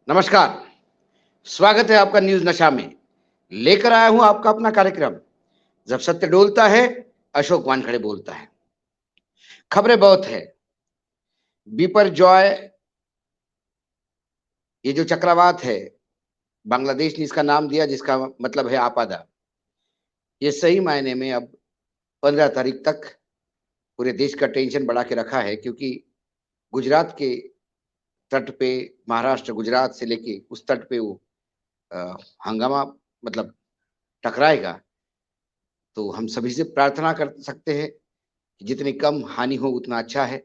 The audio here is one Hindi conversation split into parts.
नमस्कार, स्वागत है आपका न्यूज़ नशा में। लेकर आया हूँ आपका अपना कार्यक्रम। जब सत्य डोलता है, अशोक वानखड़े बोलता है। खबरें बहुत है। बिपरजॉय ये जो चक्रवात है, बांग्लादेश ने इसका नाम दिया जिसका मतलब है आपदा। ये सही मायने में अब 15 तारीख तक पूरे देश का टेंशन बढ़ा के रखा है क्योंकि गुजरात के तट पे महाराष्ट्र, गुजरात से लेके उस तट पे वो अ, हंगामा मतलब टकराएगा। तो हम सभी से प्रार्थना कर सकते हैं कि जितनी कम हानि हो उतना अच्छा है।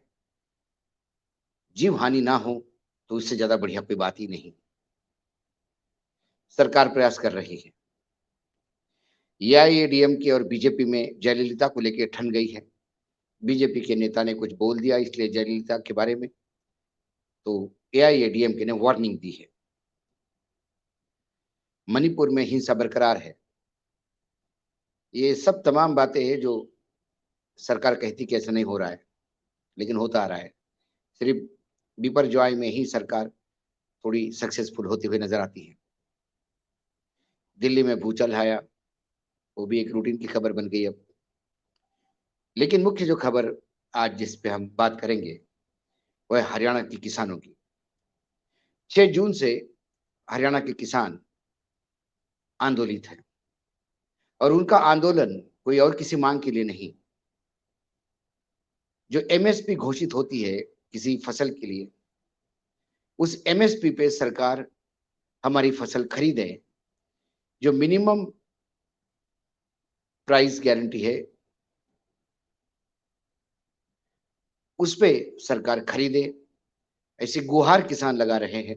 जीव हानि ना हो तो इससे ज़्यादा बढ़िया कोई बात ही नहीं। सरकार प्रयास कर रही है। एआईएडीएमके और बीजेपी में जयललिता को लेके ठन गई है। बीजेपी के नेता ने कुछ बोल दिया इसलिए जयललिता के बारे में, तो एआईएडीएमके ने वार्निंग दी है। मणिपुर में हिंसा बरकरार है। ये सब तमाम बातें हैं जो सरकार कहती कि ऐसा नहीं हो रहा है, लेकिन होता आ रहा है। सिर्फ बिपरजॉय में ही सरकार थोड़ी सक्सेसफुल होती हुई नजर आती है। दिल्ली में भूचाल आया, वो भी एक रूटीन की खबर बन गई अब। लेकिन मुख्य जो खबर आज जिस पे हम बात करेंगे वह है हरियाणा के किसानों की। 6 जून से हरियाणा के किसान आंदोलित हैं और उनका आंदोलन कोई और किसी मांग के लिए नहीं। जो एमएसपी घोषित होती है किसी फसल के लिए, उस एमएसपी पे सरकार हमारी फसल खरीदे। जो मिनिमम प्राइस गारंटी है उस पे सरकार खरीदे, ऐसी गुहार किसान लगा रहे हैं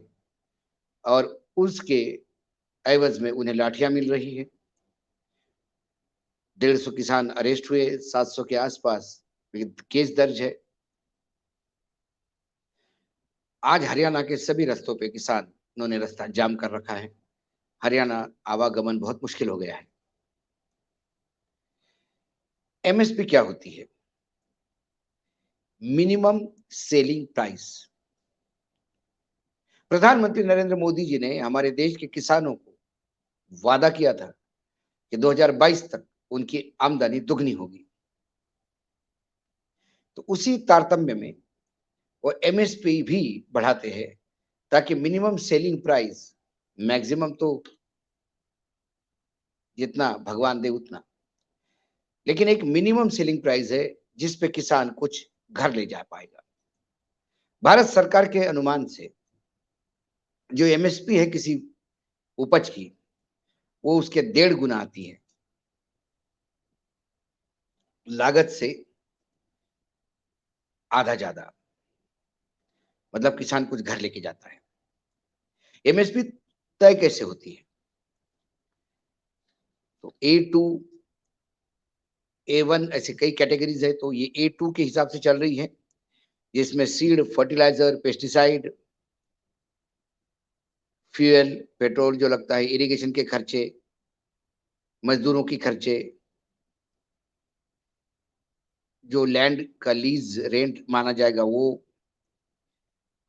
और उसके एवज में उन्हें लाठियां मिल रही है। 150 किसान अरेस्ट हुए, 700 के आसपास केस दर्ज है। आज हरियाणा के सभी रास्तों पे किसानों ने रास्ता जाम कर रखा है। हरियाणा आवागमन बहुत मुश्किल हो गया है। एमएसपी क्या होती है? Minimum selling price. प्रधानमंत्री नरेंद्र मोदी जी ने हमारे देश के किसानों को वादा किया था कि 2022 तक उनकी आमदनी दुगनी होगी। तो उसी तारतम्य में वो एमएसपी भी बढ़ाते हैं ताकि मिनिमम सेलिंग प्राइस, मैक्सिमम तो जितना भगवान दे उतना, लेकिन एक मिनिमम सेलिंग प्राइस है जिस पे किसान कुछ घर ले जा पाएगा। भारत सरकार के अनुमान से जो एमएसपी है किसी उपज की, वो उसके 1.5 गुना आती है लागत से आधा ज्यादा। मतलब किसान कुछ घर लेके जाता है। एमएसपी तय कैसे होती है? तो A2, A1 ऐसे कई कैटेगरीज है, तो ये A2 के हिसाब से चल रही है जिसमें seed, fertiliser, pesticide, fuel, petrol जो लगता है, इरिगेशन के खर्चे, मजदूरों की खर्चे, जो लैंड का लीज रेंट माना जाएगा वो,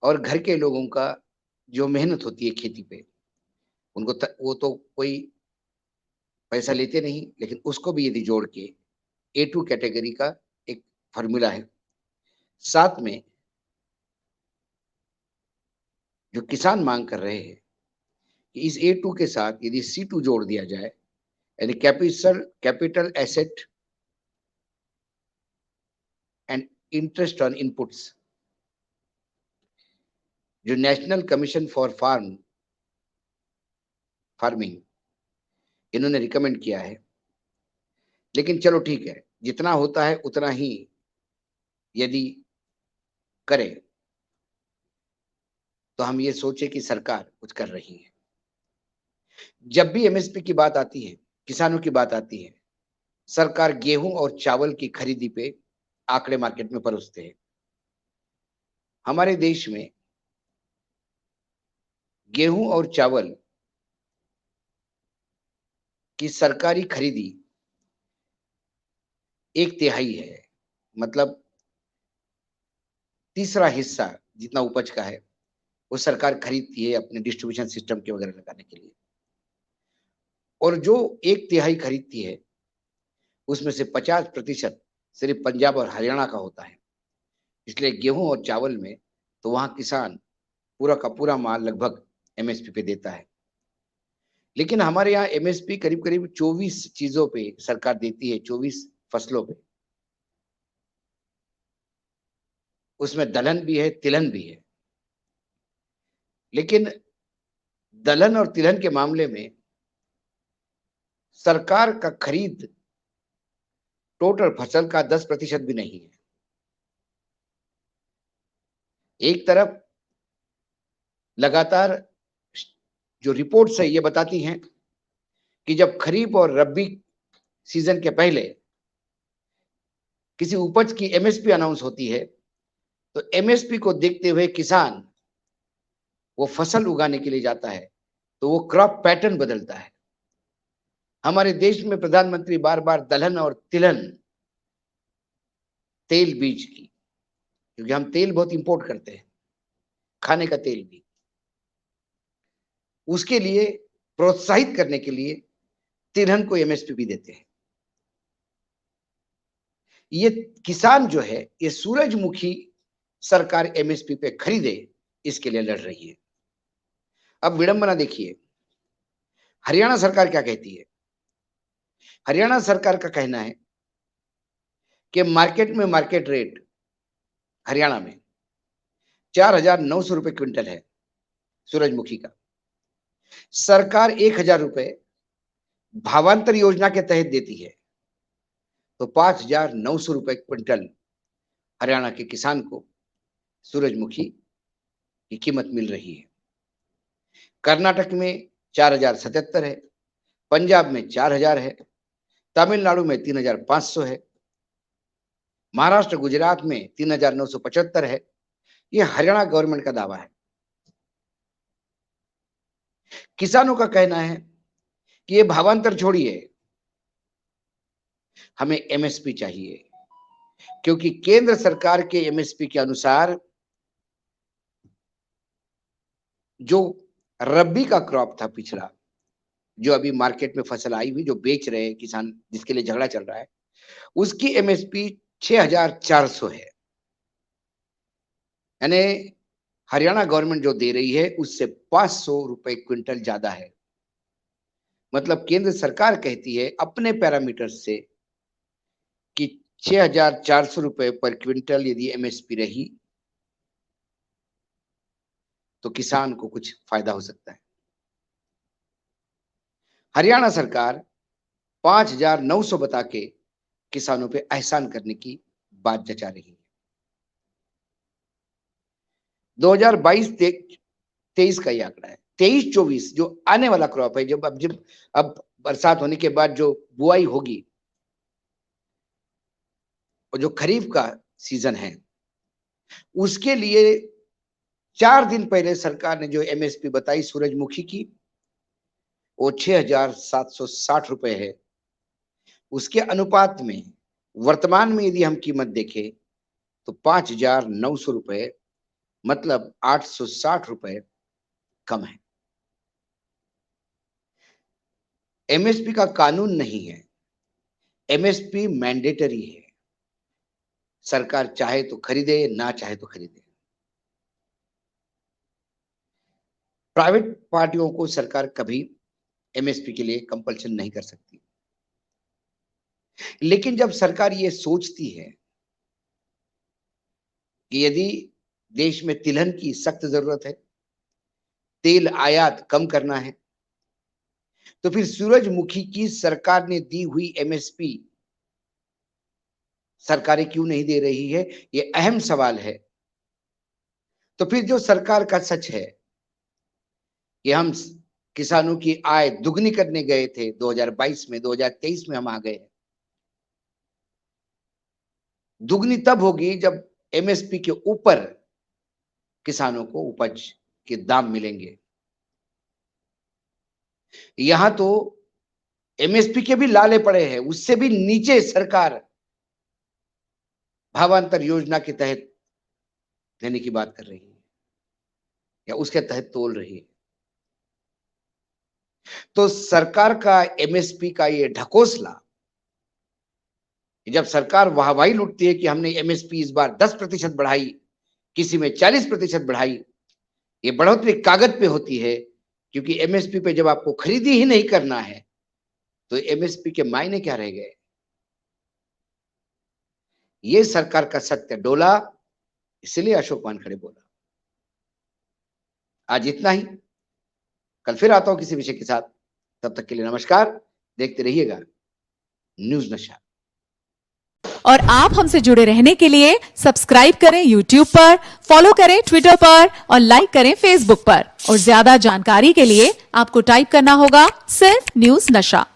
और घर के लोगों का जो मेहनत होती है खेती पे, वो तो कोई पैसा लेते नहीं, लेकिन उसको भी यदि जोड़ के A2 कैटेगरी का एक फॉर्मूला है। साथ में जो किसान मांग कर रहे हैं कि इस A2 के साथ यदि C2 जोड़ दिया जाए, यानी capital capital asset and interest on inputs, जो नेशनल कमीशन फॉर फार्मिंग इन्होंने रिकमेंड किया है। लेकिन चलो ठीक है, जितना होता है उतना ही यदि करें तो हम ये सोचे कि सरकार कुछ कर रही है। जब भी एमएसपी की बात आती है, किसानों की बात आती है, सरकार गेहूं और चावल की खरीदी पे आंकड़े मार्केट में परोसते हैं। हमारे देश में गेहूं और चावल की सरकारी खरीदी 1/3 है। मतलब तीसरा हिस्सा जितना उपज का है वो सरकार खरीदती है अपने डिस्ट्रीब्यूशन सिस्टम के वगैरह लगाने के लिए। और जो 1/3 खरीदती है उसमें से 50% सिर्फ पंजाब और हरियाणा का होता है। इसलिए गेहूं और चावल में तो वहां किसान पूरा का पूरा माल लगभग एमएसपी पे देता है। लेकिन हमारे यहाँ एमएसपी करीब करीब 24 चीजों पे सरकार देती है, 24 फसलों पे। उसमें दलहन भी है, तिलहन भी है। लेकिन दलहन और तिलहन के मामले में सरकार का खरीद टोटल फसल का 10% भी नहीं है। एक तरफ लगातार जो रिपोर्ट्स है ये बताती हैं कि जब खरीफ और रबी सीजन के पहले किसी उपज की एमएसपी अनाउंस होती है तो एमएसपी को देखते हुए किसान वो फसल उगाने के लिए जाता है, तो वो क्रॉप पैटर्न बदलता है। हमारे देश में प्रधानमंत्री बार बार दलहन और तिलहन तेल बीज की, क्योंकि हम तेल बहुत इंपोर्ट करते हैं, खाने का तेल भी, उसके लिए प्रोत्साहित करने के लिए तिलहन को एमएसपी भी देते हैं। ये किसान जो है ये सूरजमुखी सरकार एमएसपी पे खरीदे इसके लिए लड़ रही है। अब विडंबना देखिए, हरियाणा सरकार क्या कहती है। हरियाणा सरकार का कहना है कि मार्केट में मार्केट रेट हरियाणा में 4,900 रुपए क्विंटल है सूरजमुखी का। सरकार 1,000 रुपए भावांतर योजना के तहत देती है, तो 5,900 रुपए क्विंटल हरियाणा के किसान को सूरजमुखी की कीमत मिल रही है। कर्नाटक में 4,077 है, पंजाब में 4,000 है, तमिलनाडु में 3,500 है, महाराष्ट्र गुजरात में 3,975 है। ये हरियाणा गवर्नमेंट का दावा है। किसानों का कहना है कि ये भावांतर छोड़िए, हमें एमएसपी चाहिए, क्योंकि केंद्र सरकार के एमएसपी के अनुसार जो रबी का क्रॉप था पिछला, जो अभी मार्केट में फसल आई हुई जो बेच रहे हैं किसान, जिसके लिए झगड़ा चल रहा है, उसकी एमएसपी 6,400 है। यानी हरियाणा गवर्नमेंट जो दे रही है उससे 500 रुपए क्विंटल ज्यादा है। मतलब केंद्र सरकार कहती है अपने पैरामीटर से कि 6,400 रुपए पर क्विंटल यदि एमएसपी रही तो किसान को कुछ फायदा हो सकता है। हरियाणा सरकार 5,900 बता के किसानों पे एहसान करने की बात जचा रही है। 2022-23 का ये आंकड़ा है। 23-24 जो आने वाला क्रॉप है, जब अब बरसात होने के बाद जो बुआई होगी और जो खरीफ का सीजन है, उसके लिए 4 दिन पहले सरकार ने जो एमएसपी बताई सूरजमुखी की, वो 6,760 रुपए है। उसके अनुपात में वर्तमान में यदि हम कीमत देखें तो 5,900 रुपए, मतलब 860 रुपए कम है। एमएसपी का कानून नहीं है, एमएसपी मैंडेटरी है। सरकार चाहे तो खरीदे, ना चाहे तो खरीदे। प्राइवेट पार्टियों को सरकार कभी एमएसपी के लिए कंपल्शन नहीं कर सकती। लेकिन जब सरकार ये सोचती है कि यदि देश में तिलहन की सख्त जरूरत है, तेल आयात कम करना है, तो फिर सूरजमुखी की सरकार ने दी हुई एमएसपी सरकारें क्यों नहीं दे रही है, ये अहम सवाल है। तो फिर जो सरकार का सच है कि हम किसानों की आय दुगनी करने गए थे 2022 में, 2023 में हम आ गए। दुगनी तब होगी जब एमएसपी के ऊपर किसानों को उपज के दाम मिलेंगे। यहां तो एमएसपी के भी लाले पड़े हैं, उससे भी नीचे सरकार भावांतर योजना के तहत देने की बात कर रही है। या उसके तहत तोल रही है। तो सरकार का एमएसपी का ये ढकोसला, जब सरकार वाहवाही लूटती है कि हमने एमएसपी इस बार 10% बढ़ाई, किसी में 40% बढ़ाई, ये बढ़ोतरी कागज पे होती है, क्योंकि एमएसपी पे जब आपको खरीदी ही नहीं करना है तो एमएसपी के मायने क्या रह गए। ये सरकार का सत्य डोला, इसलिए अशोक वानखेड़े बोला। आज इतना ही, कल फिर आता हूं किसी विषय के साथ। तब तक के लिए नमस्कार, देखते रहिएगा न्यूज़ नशा। और आप हमसे जुड़े रहने के लिए सब्सक्राइब करें YouTube पर, फॉलो करें Twitter पर और लाइक करें Facebook पर। और ज्यादा जानकारी के लिए आपको टाइप करना होगा सिर्फ न्यूज़ नशा।